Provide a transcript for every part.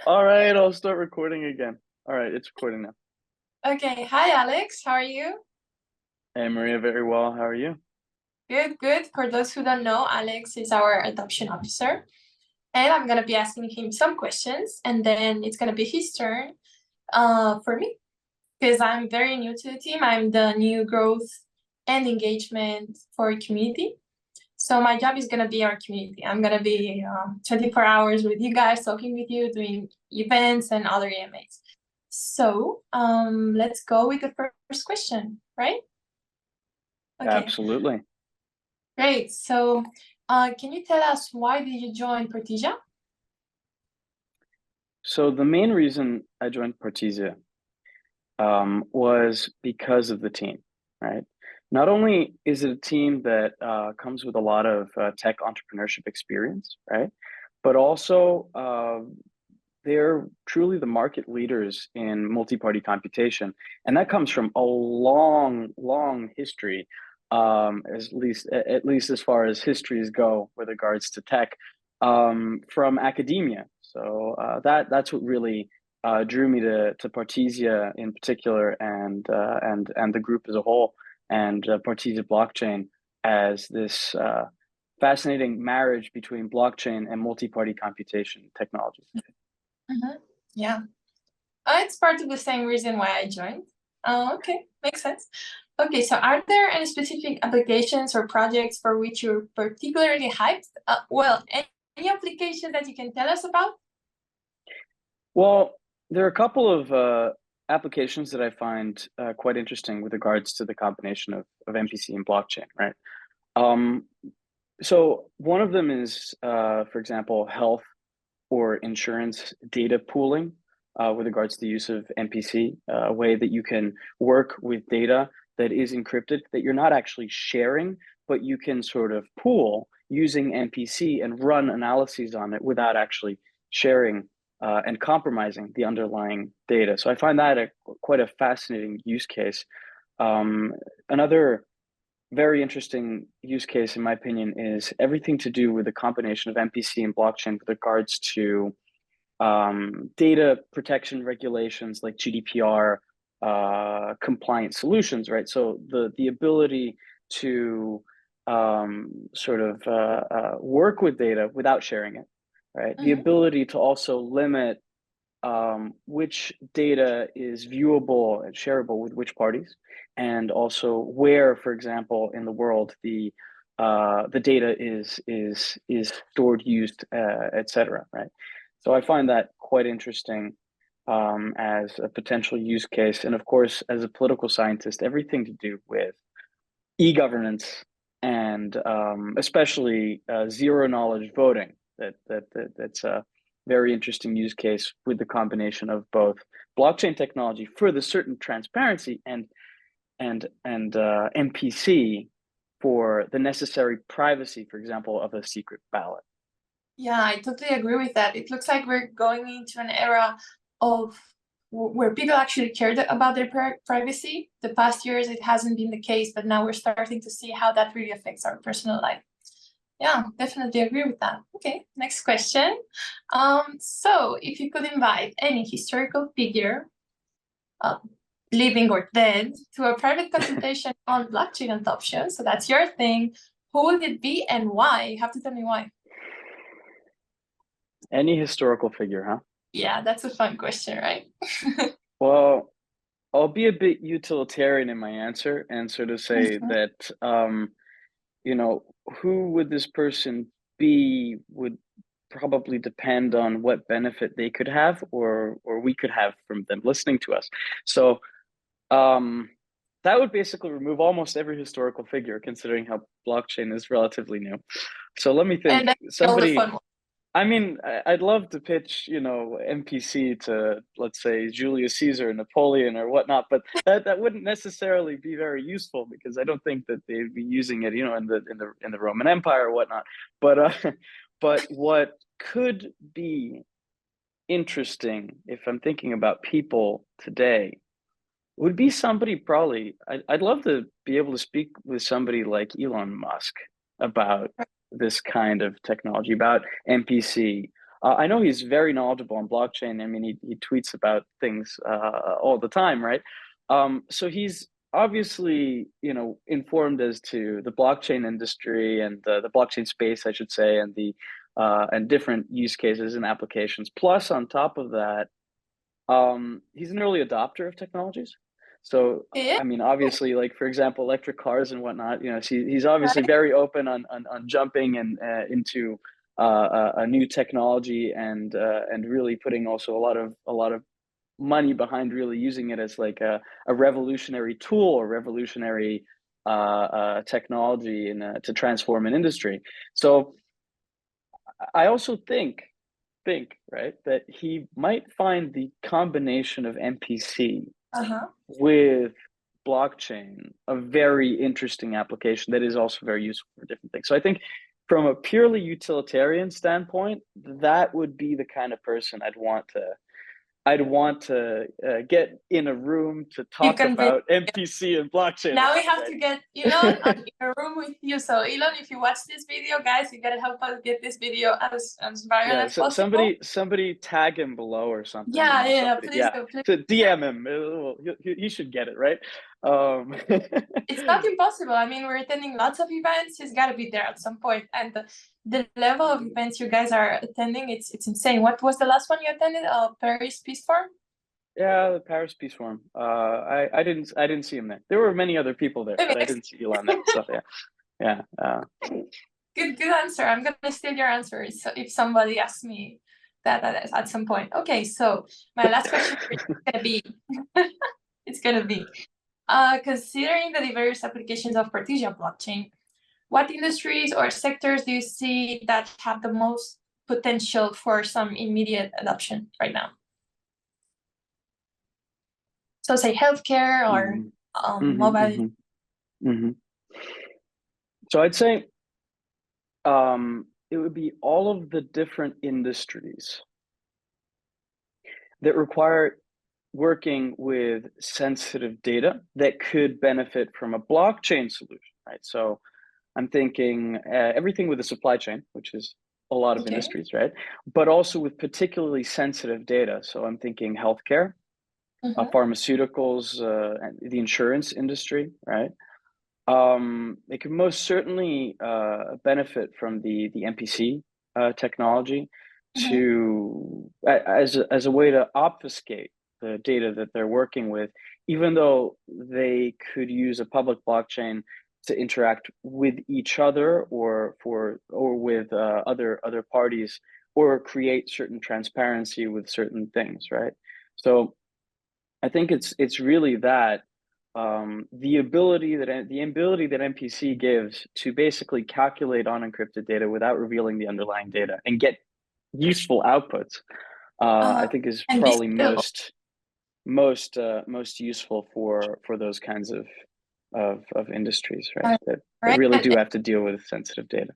All right, I'll start recording again. All right, it's recording now. Okay, hi Alex, how are you? Hey, Maria, very well. How are you? Good, good. For those who don't know, Alex is our adoption officer, and I'm gonna be asking him some questions, and then it's gonna be his turn for me, because I'm very new to the team. I'm the new growth and engagement for our community. So my job is gonna be our community. I'm gonna be 24 hours with you guys, talking with you, doing events and other EMAs. So let's go with the first question, right? Okay. Absolutely. Great. So, can you tell us why did you join Partisia? So the main reason I joined Partisia was because of the team, right? Not only is it a team that comes with a lot of tech entrepreneurship experience, right? But also they're truly the market leaders in multi-party computation, and that comes from a long, long history, at least as far as histories go with regards to tech, from academia. So that's what really drew me to Partisia in particular, and the group as a whole, and Partisia Blockchain as this fascinating marriage between blockchain and multi-party computation technologies. Mhm. Yeah, it's part of the same reason why I joined. Okay, makes sense. Okay, so are there any specific applications or projects for which you're particularly hyped? Well, any application that you can tell us about? Well, there are a couple of applications that I find quite interesting with regards to the combination of MPC and blockchain, right? Um, so one of them is, for example, health or insurance data pooling with regards to the use of MPC, a way that you can work with data that is encrypted, that you're not actually sharing, but you can sort of pool using MPC and run analyses on it without actually sharing and compromising the underlying data. So I find that quite a fascinating use case. Um, Another very interesting use case, in my opinion, is everything to do with the combination of MPC and blockchain with regards to data protection regulations like GDPR compliant solutions, right? So the ability to sort of work with data without sharing it, right? The Mhm. ability to also limit which data is viewable and shareable with which parties, and also where, for example, in the world the data is stored, used, etc. Right. So I find that quite interesting as a potential use case, and of course, as a political scientist, everything to do with e-governance and especially zero knowledge voting. That's a very interesting use case with the combination of both blockchain technology for the certain transparency and MPC for the necessary privacy, for example, of a secret ballot. Yeah, I totally agree with that. It looks like we're going into an era of where people actually cared about their privacy. The past years, it hasn't been the case, but now we're starting to see how that really affects our personal life. Yeah, definitely agree with that. Okay, next question. So if you could invite any historical figure, uh, living or dead, to a private consultation on blockchain adoption, so that's your thing, who would it be and why? You have to tell me why. Any historical figure, huh? Yeah, that's a fun question, right? Well, I'll be a bit utilitarian in my answer and sort of say Mhm. that you know, who would this person be would probably depend on what benefit they could have or we could have from them listening to us. So um, that would basically remove almost every historical figure, considering how blockchain is relatively new. So let me And think. then all the Somebody, fun ones. I mean, I'd love to pitch, NPC to, let's say, Julius Caesar, Napoleon, or whatnot, but that wouldn't necessarily be very useful because I don't think that they'd be using it, in the Roman Empire or whatnot. But but what could be interesting if I'm thinking about people today would be somebody probably. I'd love to be able to speak with somebody like Elon Musk about this kind of technology, about MPC, I know he's very knowledgeable on blockchain. I mean, he tweets about things all the time, right? So he's obviously, informed as to the blockchain industry and the blockchain space, I should say, and the and different use cases and applications. Plus, on top of that, he's an early adopter of technologies. So, Yeah, I mean, obviously, like for example, electric cars and whatnot. He's obviously right. very open on jumping and into a new technology and really putting also a lot of money behind really using it as like a revolutionary tool or revolutionary technology to transform an industry. So I also think right that he might find the combination of MPC Uh-huh. with blockchain a very interesting application that is also very useful for different things. So I think from a purely utilitarian standpoint, that would be the kind of person I'd want to get in a room to You talk can be. about MPC and blockchain Now with, we have right? to get Elon in a room with you. So Elon, if you watch this video, guys, you gotta help us get this video as viral Yeah, as so possible. somebody tag him below or something, Yeah, somebody, please yeah, do, please. to DM him. He should get it, right? Um, It's not impossible. I mean, we're attending lots of events. He's got to be there at some point. And the level of events you guys are attending, it's insane. What was the last one you attended? Paris Peace Forum? yeah, the Paris Peace Forum. I didn't see him there. There were many other people there, Maybe but I next. didn't see Elon there. So yeah. Good answer. I'm gonna steal your answer if somebody asks me that at some point. Okay, so my last question is gonna be it's gonna be considering the diverse applications of Partisia blockchain, what industries or sectors do you see that have the most potential for some immediate adoption right now? So say healthcare or Mhm. Mhm, mobile. mhm, mhm. So I'd say it would be all of the different industries that require working with sensitive data that could benefit from a blockchain solution, right? So I'm thinking everything with the supply chain, which is a lot of Okay. industries, right? But also with particularly sensitive data. So I'm thinking healthcare, Mm-hmm. pharmaceuticals, and the insurance industry, right? It could most certainly benefit from the MPC technology Mm-hmm. as a way to obfuscate the data that they're working with, even though they could use a public blockchain to interact with each other or with other parties or create certain transparency with certain things, right? So I think it's really that the ability that MPC gives to basically calculate unencrypted data without revealing the underlying data and get useful outputs. I Uh, think is and be probably scalable. most useful for those kinds of industries, right? That Right. really do have to deal with sensitive data.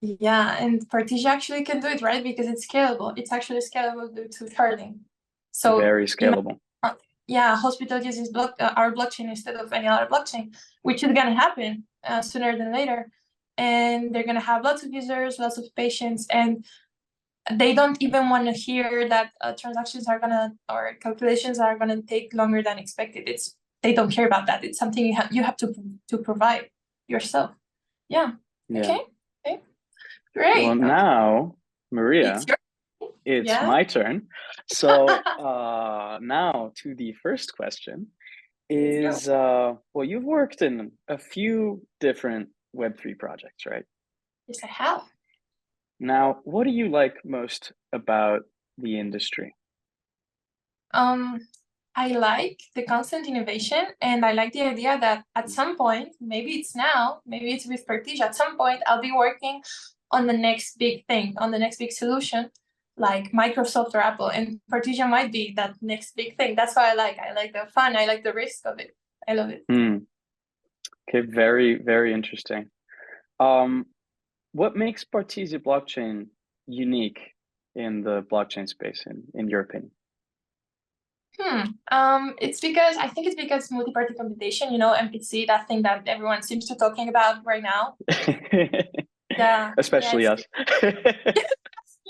Yeah, and Partija actually can do it, right? Because it's scalable. It's actually scalable due to sharding. So Very scalable. yeah, hospital uses our blockchain instead of any other blockchain, which is gonna happen sooner than later. And they're gonna have lots of users, lots of patients, and they don't even want to hear that transactions are gonna or calculations are gonna take longer than expected. They don't care about that. It's something you have to provide yourself. Yeah. Yeah. Okay. Okay. Well, Great. Okay. now, It's Maria, your it's yeah. my turn. So now to the first question Let's go. is well, you've worked in a few different Web3 projects, right? Yes, I have. Now, what do you like most about the industry? Um, I like the constant innovation, and I like the idea that at some point, maybe it's now, maybe it's with Partija, at some point I'll be working on the next big thing, on the next big solution, like Microsoft or Apple, and Partija might be that next big thing. That's why I like the fun, I like the risk of it. I love it. Hmm. Okay, very, very interesting. Um, what makes Partisia Blockchain unique in the blockchain space, in your opinion? I think it's because multi-party computation, MPC, that thing that everyone seems to talking about right now. Yeah, Especially us.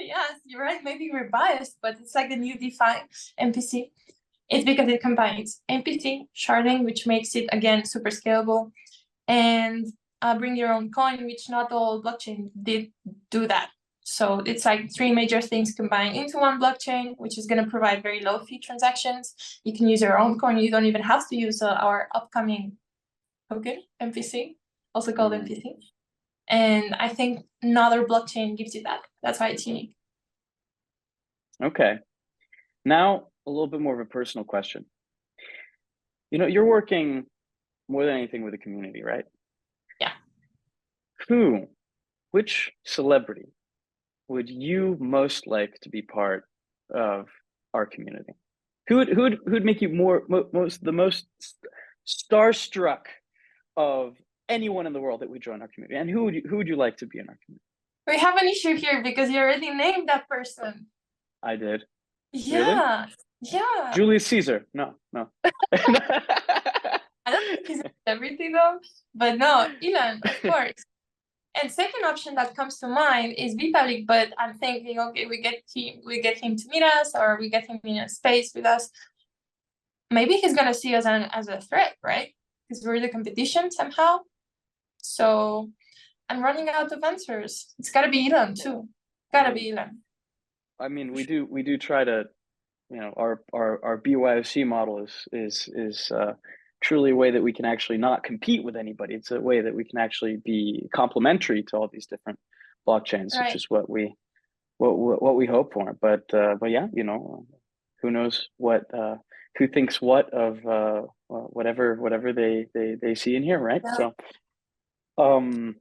Yes, you're right. Maybe we're biased, but it's like the new DeFi MPC. It's because it combines MPC, sharding, which makes it, again, super scalable, and bring your own coin, which not all blockchain did do that. So it's like three major things combined into one blockchain, which is going to provide very low fee transactions. You can use your own coin. You don't even have to use our upcoming token, MPC, also called MPC. And I think another blockchain gives you that. That's why it's unique. Okay. Now, a little bit more of a personal question. You know, you're working more than anything with the community, right? Yeah. Which celebrity would you most like to be part of our community? Who'd make you the most starstruck of anyone in the world that would join our community? And who would you like to be in our community? We have an issue here because you already named that person. I did. Yeah. Really? Yeah. Julius Caesar. No. I don't think he's everything though, but no, Elon, of course. And second option that comes to mind is Vitalik, but I'm thinking, okay, we get him to meet us, or we get him in a space with us. Maybe he's gonna see us as a threat, right? Because we're the competition somehow. So I'm running out of answers. It's gotta be Elon too. Gotta be Elon. I mean, we do try to, you know, our BYOC model is truly a way that we can actually not compete with anybody. It's a way that we can actually be complementary to all these different blockchains, Right. which is what we hope for. But yeah, you know, who knows what who thinks what of whatever they see and hear, right? Yeah. So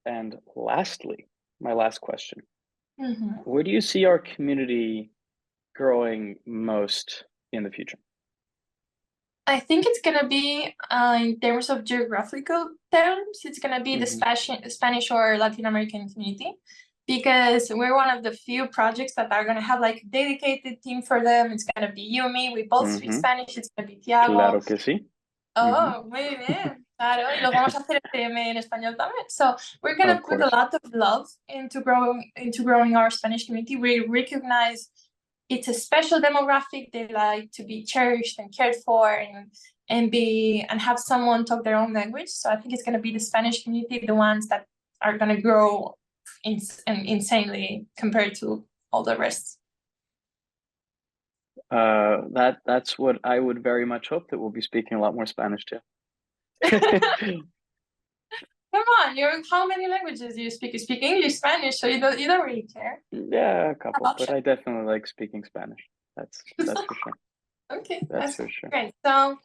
and lastly, my last question. Where do you see our community growing most in the future? I think it's gonna be in terms of geographical terms, it's gonna be the Spanish or Latin American community, because we're one of the few projects that are gonna have like a dedicated team for them. It's gonna be you, me, we both speak Spanish. It's gonna be Tiago. Claro que sí. Oh, muy bien. Claro, y lo vamos a hacer en español también. So we're gonna put a lot of love into growing our Spanish community. We recognize it's a special demographic. They like to be cherished and cared for, and have someone talk their own language. So I think it's gonna be the Spanish community, the ones that are gonna grow insanely compared to all the rest. That's what I would very much hope, that we'll be speaking a lot more Spanish too. Come on, how many languages do you speak? You speak English, Spanish, so you don't really care. Yeah, a couple, but I definitely like speaking Spanish. That's for sure. Okay, that's for sure. Great. So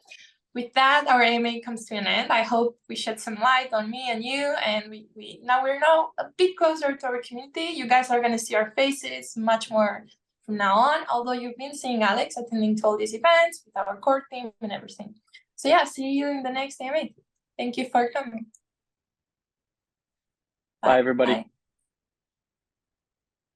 with that, our AMA comes to an end. I hope we shed some light on me and you, and we're now a bit closer to our community. You guys are gonna see our faces much more from now on, although you've been seeing Alex attending to all these events with our core team and everything. So yeah, see you in the next AMA. Thank you for coming. Bye everybody. Bye.